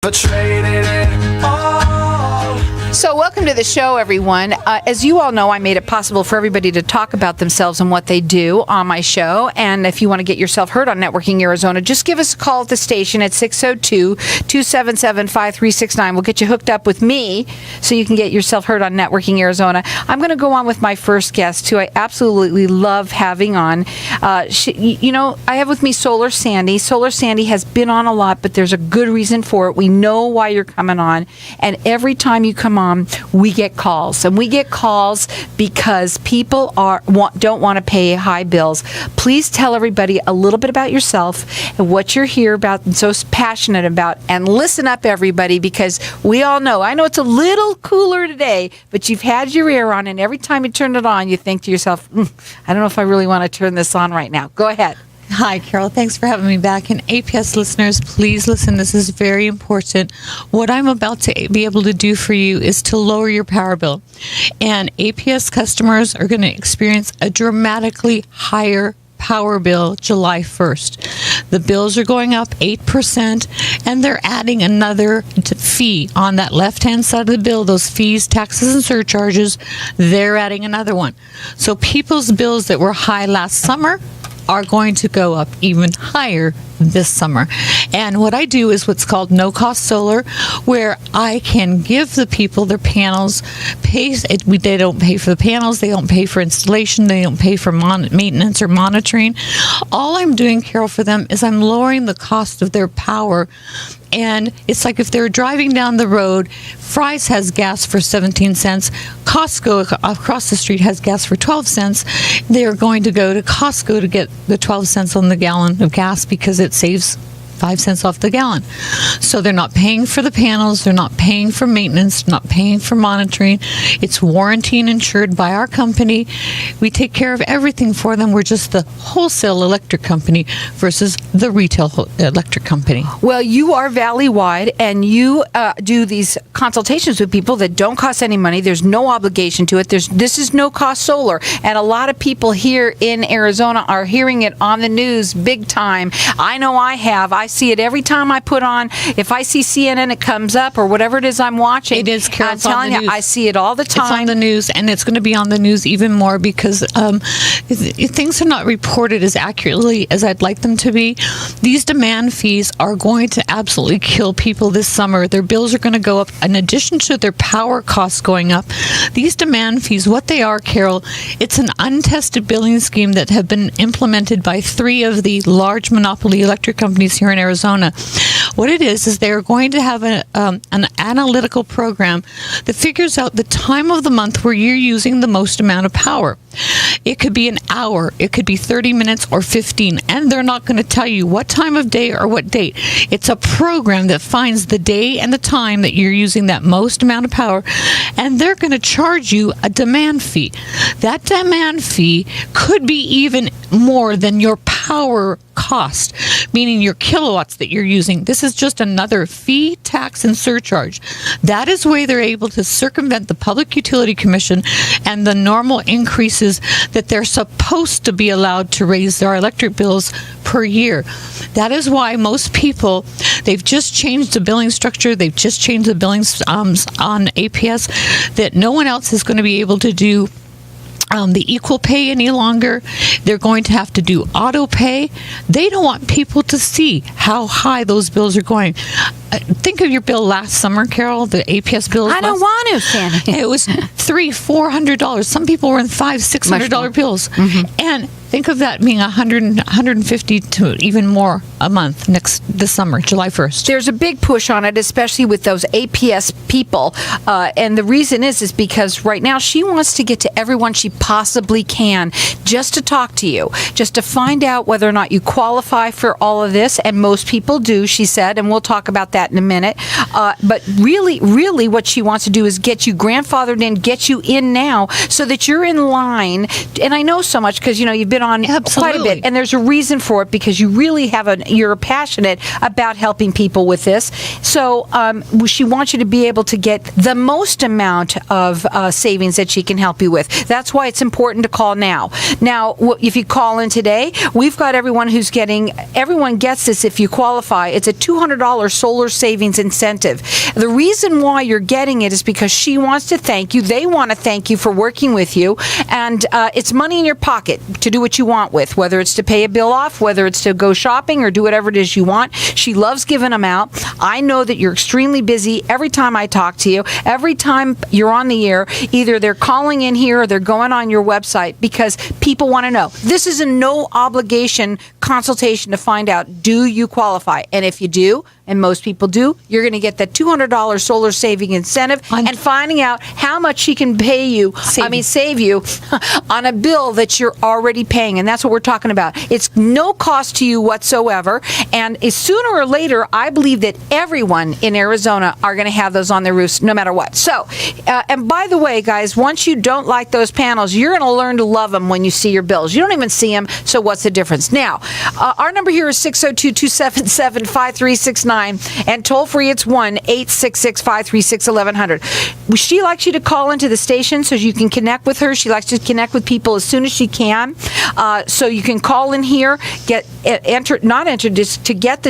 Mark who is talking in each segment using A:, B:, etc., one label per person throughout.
A: I traded it all.
B: So welcome to the show, everyone. As you all know, I made it possible for everybody to talk about themselves and what they do on my show. And if you want to get yourself heard on Networking Arizona, just give us a call at the station at 602-277-5369. We'll get you hooked up with me so you can get yourself heard on Networking Arizona. I'm going to go on with my first guest, who I absolutely love having on. I have with me Solar Sandy. Solar Sandy has been on a lot, but there's a good reason for it. We know why you're coming on. And every time you come on, we get calls, and we get calls because people don't want to pay high bills. Please tell everybody a little bit about yourself and what you're here about and so passionate about, and listen up, everybody, because we all know, I know it's a little cooler today, but you've had your ear on, and every time you turn it on, you think to yourself, I don't know if I really want to turn this on right now. Go ahead.
C: Hi, Carol. Thanks for having me back. And APS listeners, please listen. This is very important. What I'm about to be able to do for you is to lower your power bill. And APS customers are going to experience a dramatically higher power bill July 1st. The bills are going up 8%, and they're adding another fee on that left-hand side of the bill. Those fees, taxes, and surcharges, they're adding another one. So people's bills that were high last summer are going to go up even higher this summer. And what I do is what's called no-cost solar, where I can give the people their panels. They don't pay for the panels, they don't pay for installation, they don't pay for maintenance or monitoring. All I'm doing, Carol, for them is I'm lowering the cost of their power. And it's like if they're driving down the road, Fry's has gas for 17 cents, Costco across the street has gas for 12 cents. They're going to go to Costco to get the 12 cents on the gallon of gas because it saves 5 cents off the gallon. So they're not paying for the panels, they're not paying for maintenance, not paying for monitoring. It's warranty and insured by our company. We take care of everything for them. We're just the wholesale electric company versus the retail electric company.
B: Well, you are valley-wide, and you do these consultations with people that don't cost any money. There's no obligation to it. This is no-cost solar, and a lot of people here in Arizona are hearing it on the news big time. I know I have. I see it every time I put on. If I see CNN, it comes up, or whatever it is I'm watching.
C: It is, Carol.
B: I'm telling you, I see it all the time.
C: It's on the news, and it's going to be on the news even more because things are not reported as accurately as I'd like them to be. These demand fees are going to absolutely kill people this summer. Their bills are going to go up in addition to their power costs going up. These demand fees, what they are, Carol, it's an untested billing scheme that have been implemented by 3 of the large monopoly electric companies here in Arizona. What it is they're going to have an analytical program that figures out the time of the month where you're using the most amount of power. It could be an hour, it could be 30 minutes or 15, and they're not going to tell you what time of day or what date. It's a program that finds the day and the time that you're using that most amount of power, and they're going to charge you a demand fee. That demand fee could be even more than your power cost, meaning your kilowatts that you're using. This is just another fee, tax, and surcharge. That is where they're able to circumvent the Public Utility Commission and the normal increases that they're supposed to be allowed to raise their electric bills per year. That is why most people, they've just changed the billing structure, they've just changed the billings on APS, that no one else is going to be able to do the equal pay any longer. They're going to have to do auto pay. They don't want people to see how high those bills are going. Think of your bill last summer, Carol, the APS bill.
B: I don't want to, Sandy.
C: It was $300-$400. Some people were in $500-$600 bills. Mm-hmm. And think of that being $150 to even more a month this summer, July 1st.
B: There's a big push on it, especially with those APS people. And the reason is because right now she wants to get to everyone she possibly can just to talk to you, just to find out whether or not you qualify for all of this. And most people do, she said, and we'll talk about that in a minute. But really what she wants to do is get you grandfathered in, get you in now so that you're in line. And I know so much because, you've been been on quite a
C: Absolutely.
B: bit, and there's a reason for it because you really you're passionate about helping people with this. So she wants you to be able to get the most amount of savings that she can help you with. That's why it's important to call now. Now, if you call in today, we've got everyone gets this if you qualify. It's a $200 solar savings incentive. The reason why you're getting it is because she wants to thank you. They want to thank you for working with you, and it's money in your pocket to do what you want with, whether it's to pay a bill off, whether it's to go shopping or do whatever it is you want. She loves giving them out. I know that you're extremely busy every time I talk to you, every time you're on the air. Either they're calling in here or they're going on your website because people want to know. This is a no obligation consultation to find out, do you qualify? And if you do, and most people do, you're going to get that $200 solar saving incentive and finding out how much she can save you on a bill that you're already paying. And that's what we're talking about. It's no cost to you whatsoever. And sooner or later, I believe that everyone in Arizona are going to have those on their roofs no matter what. So, and by the way, guys, once you don't like those panels, you're going to learn to love them when you see your bills. You don't even see them, so what's the difference? Now, our number here is 602-277-5369. And toll free, it's 1-866-536-1100. She likes you to call into the station so you can connect with her. She likes to connect with people as soon as she can. So you can call in here, to get the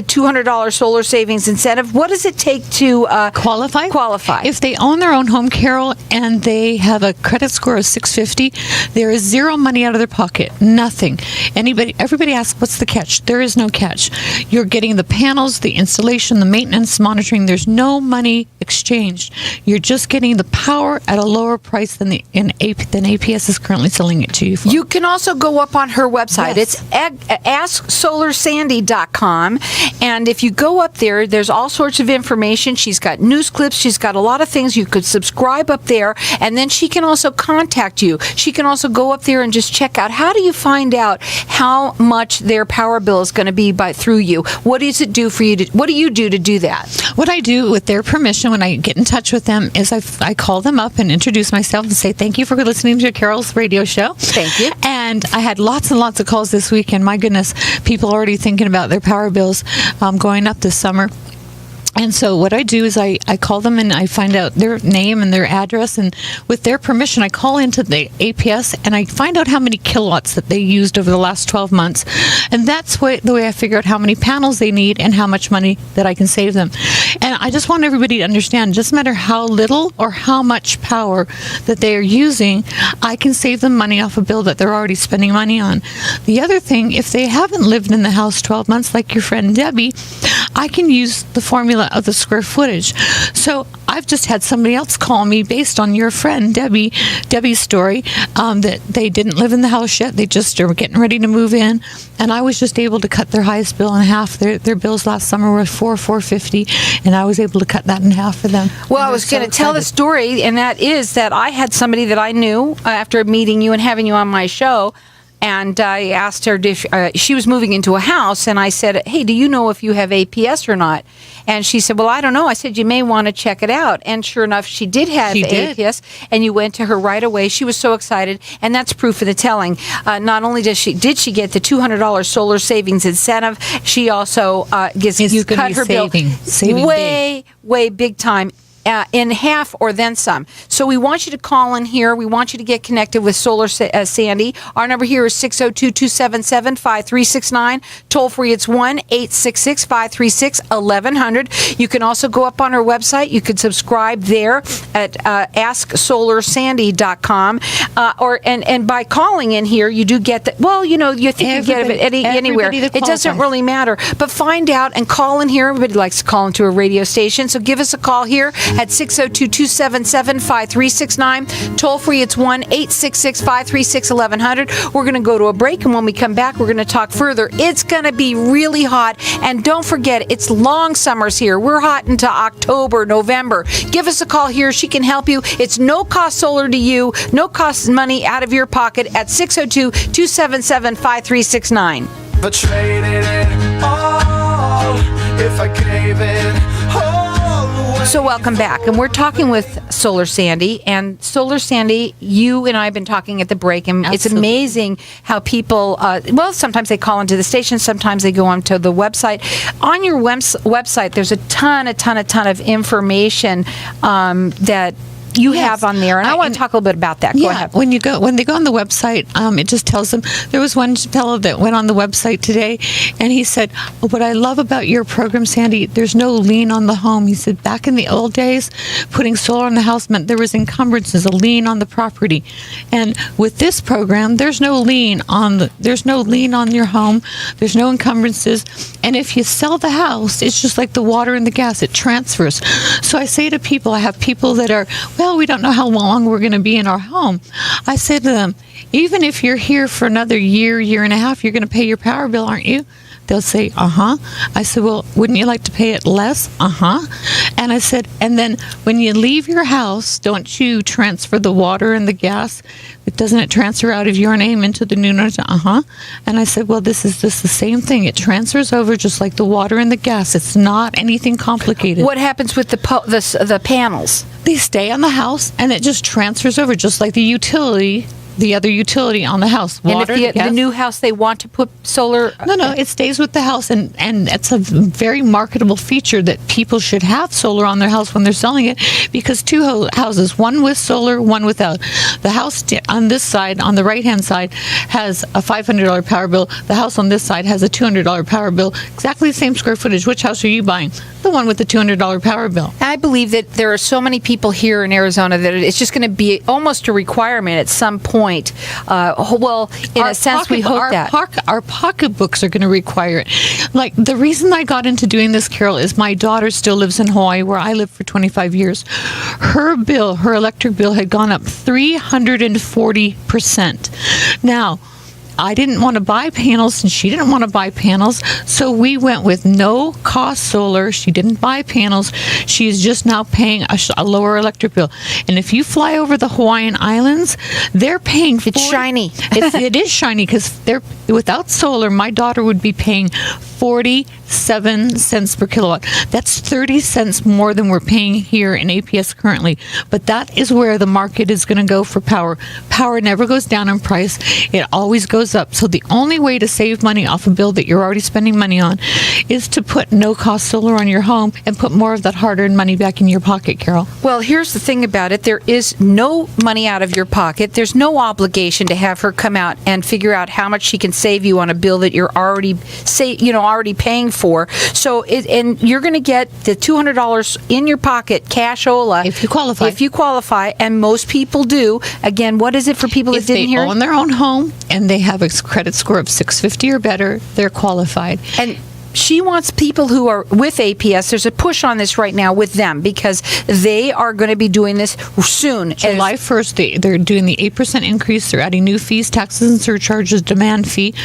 B: $200 solar savings incentive. What does it take to
C: qualify?
B: Qualify.
C: If they own their own home, Carol, and they have a credit score of 650, there is zero money out of their pocket. Nothing. Everybody asks, what's the catch? There is no catch. You're getting the panels, the installation, the maintenance, monitoring. There's no money exchanged. You're just getting the power at a lower price than APS is currently selling it to you for.
B: You can also go up on her website.
C: Yes.
B: It's AskSolarSandy.com. And if you go up there, there's all sorts of information. She's got news clips. She's got a lot of things. You could subscribe up there. And then she can also contact you. She can also go up there and just check out, how do you find out how much their power bill is going to be through you? What does it do for you? What do you do to do that?
C: What I do with their permission when I get in touch with them is I call them up and introduce myself and say, thank you for listening to Carol's radio show.
B: Thank you.
C: And I had lots and lots of calls this week, and my goodness, people are already thinking about their power bills going up this summer. And so what I do is I call them and I find out their name and their address, and with their permission, I call into the APS and I find out how many kilowatts that they used over the last 12 months. And that's the way I figure out how many panels they need and how much money that I can save them. And I just want everybody to understand, it doesn't matter how little or how much power that they are using, I can save them money off a bill that they're already spending money on. The other thing, if they haven't lived in the house 12 months like your friend Debbie, I can use the formula of the square footage. So I've just had somebody else call me based on your friend Debbie's story, that they didn't live in the house yet. They just are getting ready to move in, and I was just able to cut their highest bill in half. Their bills last summer were $450, and I was able to cut that in half for them.
B: Well, I was going to tell the story, and that is that I had somebody that I knew after meeting you and having you on my show. And I asked her if she was moving into a house, and I said, hey, do you know if you have APS or not? And she said, well, I don't know. I said, you may want to check it out. And sure enough, she did have APS, and you went to her right away. She was so excited, and that's proof of the telling. Not only did she get the $200 solar savings incentive, she also cut her bill way big time. In half or then some. So we want you to call in here. We want you to get connected with Solar Sandy. Our number here is 602-277-5369. Toll free, it's 1-866-536-1100. You can also go up on our website. You can subscribe there at AskSolarSandy.com. And by calling in here, you do get that. Well, you think you get it anywhere. It doesn't really matter. But find out and call in here. Everybody likes to call into a radio station. So give us a call here at 602-277-5369. Toll free, it's 1-866-536-1100. We're going to go to a break, and when we come back, we're going to talk further. It's going to be really hot, and don't forget, it's long summers here. We're hot into October, November. Give us a call here. She can help you. It's no-cost solar to you, no-cost money out of your pocket at 602-277-5369.
A: But traded it all if I gave it all away.
B: So welcome back, and we're talking with Solar Sandy. And Solar Sandy, you and I have been talking at the break, and it's
C: Absolutely.
B: amazing how people, sometimes they call into the station, sometimes they go onto the website. On your website, there's a ton of information that you
C: Yes.
B: have on there, and I want to talk a little bit about that. Go ahead.
C: When they go on the website, it just tells them. There was one fellow that went on the website today, and he said, "What I love about your program, Sandy, there's no lien on the home." He said, "Back in the old days, putting solar on the house meant there was encumbrances, a lien on the property, and with this program, there's no lien on your home. There's no encumbrances, and if you sell the house, it's just like the water and the gas; it transfers." So I say to people, I have people that are, we don't know how long we're going to be in our home. I say to them, even if you're here for another year and a half, you're going to pay your power bill, aren't you? They'll say, uh-huh. I said, well, wouldn't you like to pay it less? Uh-huh. And I said, and then when you leave your house, don't you transfer the water and the gas? Doesn't it transfer out of your name into the new name? Uh-huh. And I said, well, this is just the same thing. It transfers over just like the water and the gas. It's not anything complicated.
B: What happens with the panels?
C: They stay on the house, and it just transfers over just like the other utility on the house. Water,
B: and if the
C: gas.
B: new house they want to put solar...
C: No, it stays with the house, and it's a very marketable feature that people should have solar on their house when they're selling it, because two houses, one with solar, one without. The house on this side, on the right-hand side, has a $500 power bill. The house on this side has a $200 power bill. Exactly the same square footage. Which house are you buying? The one with the $200 power bill.
B: I believe that there are so many people here in Arizona that it's just going to be almost a requirement at some point. In a sense, we hope that.
C: Our pocketbooks are going to require it. Like, the reason I got into doing this, Carol, is my daughter still lives in Hawaii, where I lived for 25 years. Her electric bill had gone up 340%. Now, I didn't want to buy panels, and she didn't want to buy panels, so we went with no-cost solar. She didn't buy panels. She is just now paying a lower electric bill. And if you fly over the Hawaiian Islands, they're paying...
B: It's shiny.
C: It is shiny, because without solar, my daughter would be paying 47 cents per kilowatt. That's 30 cents more than we're paying here in APS currently. But that is where the market is going to go for power. Power never goes down in price. It always goes up. So the only way to save money off a bill that you're already spending money on is to put no-cost solar on your home and put more of that hard-earned money back in your pocket, Carol.
B: Well, here's the thing about it. There is no money out of your pocket. There's no obligation to have her come out and figure out how much she can save you on a bill that you're already paying for. So, and you're going to get the $200 in your pocket, cashola,
C: If you qualify.
B: If you qualify, and most people do. Again, what is it for people that
C: If
B: didn't
C: they
B: hear?
C: own their own home and they have a credit score of 650 or better, they're qualified.
B: And she wants people who are with APS. There's a push on this right now with them, because they are going to be doing this soon.
C: July 1st, they're doing the 8% increase. They're adding new fees, taxes and surcharges, demand fee,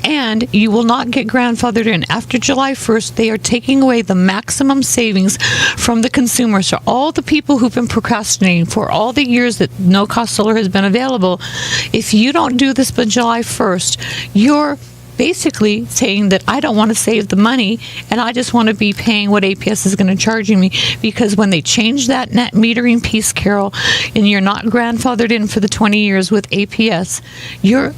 C: and you will not get grandfathered in. After July 1st, they are taking away the maximum savings from the consumer. So all the people who've been procrastinating for all the years that no-cost solar has been available, if you don't do this by July 1st, you're basically saying that I don't want to save the money, and I just want to be paying what APS is going to charge me, because when they change that net metering piece, Carol, and you're not grandfathered in for the 20 years with APS, your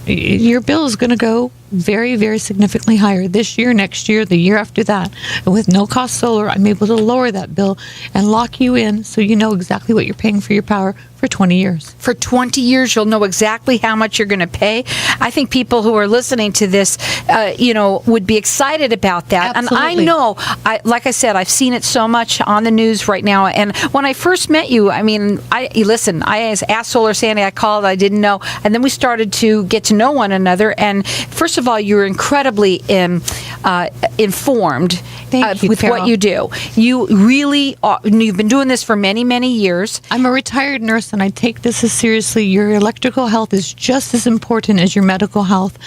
C: bill is going to go very, very significantly higher this year, next year, the year after that. And with no-cost solar, I'm able to lower that bill and lock you in so you know exactly what you're paying for your power for 20 years.
B: For 20 years, you'll know exactly how much you're going to pay. I think people who are listening to this, would be excited about that.
C: Absolutely.
B: And I know, like I said, I've seen it so much on the news right now. And when I first met you, I asked Solar Sandy, I called, I didn't know. And then we started to get to know one another. And first of all, you're incredibly informed
C: Thank you,
B: with
C: Carol.
B: what you do. You really are, you've been doing this for many, many years.
C: I'm a retired nurse, and I take this as seriously. Your electrical health is just as important as your medical health.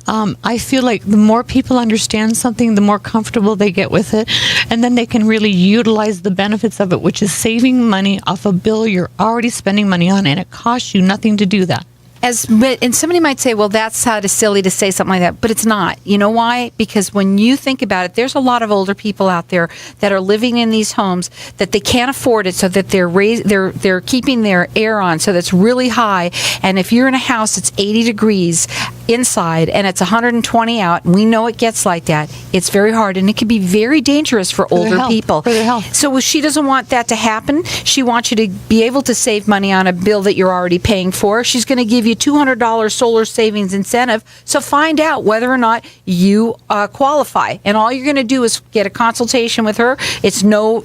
C: I feel like the more people understand something, the more comfortable they get with it, and then they can really utilize the benefits of it, which is saving money off a bill you're already spending money on, and it costs you nothing to do that.
B: And somebody might say, well, that's how silly to say something like that, but it's not. You know why? Because when you think about it, there's a lot of older people out there that are living in these homes that they can't afford it, so that they're keeping their air on, so that's really high. And if you're in a house that's 80 degrees inside and it's 120 out, and we know it gets like that, it's very hard, and it can be very dangerous for older people.
C: For their health.
B: So she doesn't want that to happen. She wants you to be able to save money on a bill that you're already paying for. She's going to give you $200 solar savings incentive. So find out whether or not you qualify. And all you're going to do is get a consultation with her. There's no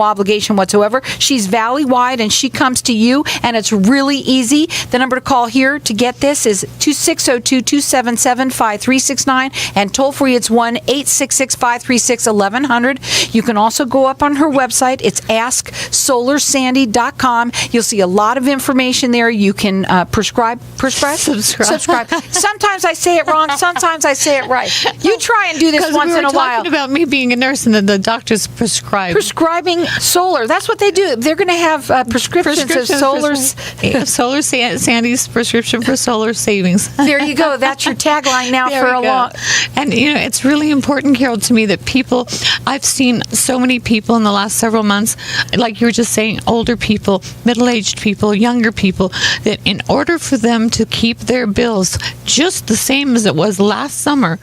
B: obligation whatsoever. She's valley-wide, and she comes to you, and it's really easy. The number to call here to get this is 2602-277-5369, and toll-free it's 1-866-536-1100. You can also go up on her website. It's AskSolarSandy.com. You'll see a lot of information there. You can subscribe. Sometimes I say it wrong. Sometimes I say it right. You try and do this once in a while.
C: Talking about me being a nurse and then the doctors
B: prescribing solar. That's what they do. They're going to have prescriptions of solar.
C: Solar Sandy's prescription for solar savings.
B: There you go. That's your tagline now for a long.
C: And it's really important, Carol, to me that I've seen so many people in the last several months, like you were just saying, older people, middle-aged people, younger people, that in order for them to keep their bills just the same as it was last summer,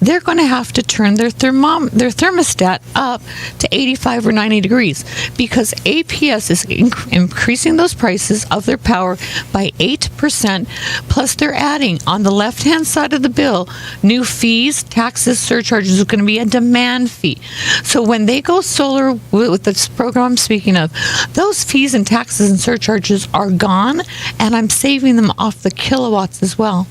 C: they're going to have to turn their thermostat up to 85 or 90 degrees, because APS is increasing those prices of their power by 8%, plus they're adding on the left-hand side of the bill new fees, taxes, surcharges. Is going to be a demand fee. So when they go solar with this program I'm speaking of, those fees and taxes and surcharges are gone, and I'm saving them off the kilowatts as well.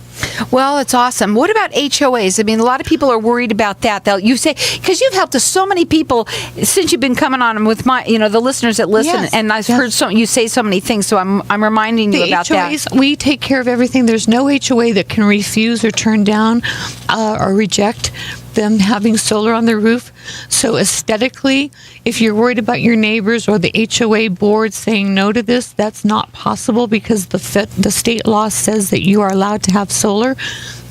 B: Well, it's awesome. What about HOAs? I mean, a lot of people are worried about that. You say, because you've helped so many people since you've been coming on with the listeners that listen,
C: yes,
B: and I've heard you say so many things, so I'm reminding you about
C: HOAs,
B: that.
C: We take care of everything. There's no HOA that can refuse or turn down or reject them having solar on their roof. So aesthetically, if you're worried about your neighbors or the HOA board saying no to this, that's not possible, because the state law says that you are allowed to have solar.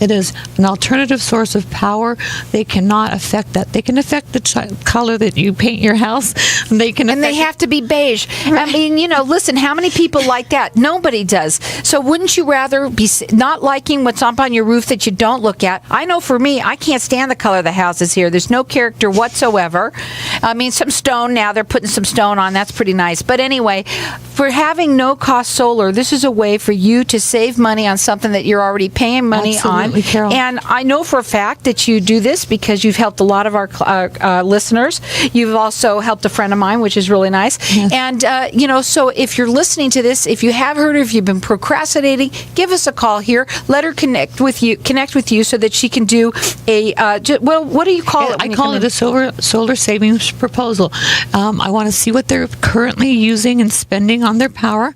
C: It is an alternative source of power. They cannot affect that. They can affect the color that you paint your house. And they have
B: to be beige. Right. I mean, listen, how many people like that? Nobody does. So wouldn't you rather be not liking what's up on your roof that you don't look at? I know for me, I can't stand the color of the houses here. There's no character whatsoever. I mean, some stone now. They're putting some stone on. That's pretty nice. But anyway, for having no-cost solar, this is a way for you to save money on something that you're already paying money on.
C: Carol.
B: And I know for a fact that you do this because you've helped a lot of our listeners. You've also helped a friend of mine, which is really nice.
C: Yes.
B: And, so if you're listening to this, if you have heard or if you've been procrastinating, give us a call here. Let her connect with you so that she can do what do you call it?
C: I call it a solar savings proposal. I want to see what they're currently using and spending on their power.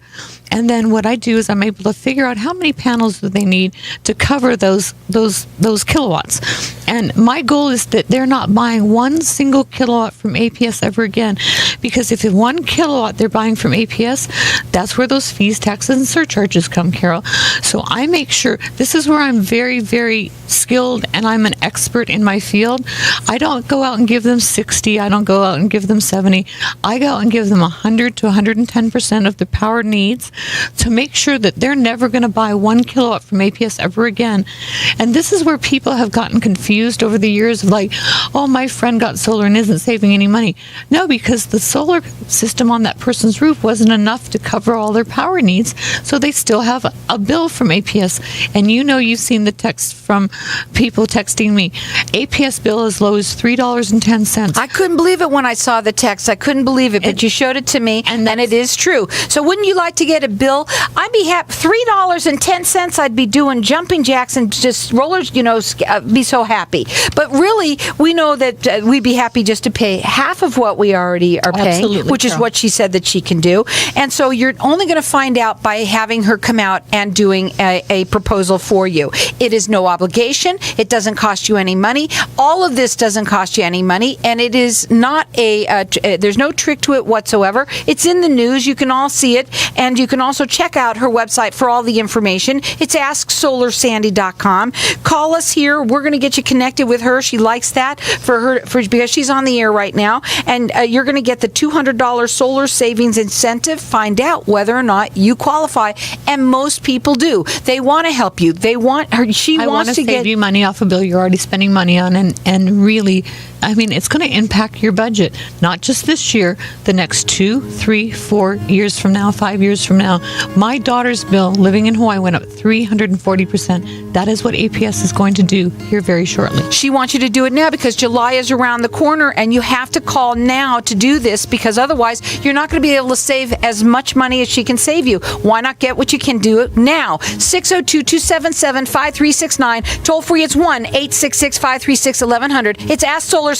C: And then what I do is I'm able to figure out how many panels do they need to cover those kilowatts. And my goal is that they're not buying one single kilowatt from APS ever again, because if it's 1 kilowatt they're buying from APS, that's where those fees, taxes, and surcharges come, Carol. So I make sure, this is where I'm very, very skilled and I'm an expert in my field. I don't go out and give them 60. I don't go out and give them 70. I go out and give them 100 to 110% of their power needs to make sure that they're never going to buy 1 kilowatt from APS ever again. And this is where people have gotten confused over the years of like, oh, my friend got solar and isn't saving any money. No, because the solar system on that person's roof wasn't enough to cover all their power needs, so they still have a bill from APS. And you've seen the text from people texting me, APS bill as low as $3.10.
B: I couldn't believe it when I saw the text. I couldn't believe it, but you showed it to me, and it is true. So wouldn't you like to get a bill? I'd be happy. $3.10, I'd be doing jumping jacks and just rollers, be so happy. But really, we know that we'd be happy just to pay half of what we already are paying,
C: Absolutely,
B: which is what she said that she can do. And so you're only going to find out by having her come out and doing a proposal for you. It is no obligation. It doesn't cost you any money. All of this doesn't cost you any money, and it is not there's no trick to it whatsoever. It's in the news. You can all see it, and you can can also check out her website for all the information. It's AskSolarSandy.com. Call us here. We're going to get you connected with her. She likes that because she's on the air right now. And you're going to get the $200 solar savings incentive. Find out whether or not you qualify. And most people do. They want to help you. They want her.
C: I want to save you money off a bill you're already spending money on, and really, I mean, it's going to impact your budget, not just this year, the next 2, 3, 4 years from now, 5 years from now. My daughter's bill living in Hawaii went up 340%. That is what APS is going to do here very shortly.
B: She wants you to do it now because July is around the corner, and you have to call now to do this, because otherwise you're not going to be able to save as much money as she can save you. Why not get what you can do it now? 602-277-5369. Toll free, it's 1-866-536-1100. It's AskSolarSandy.com.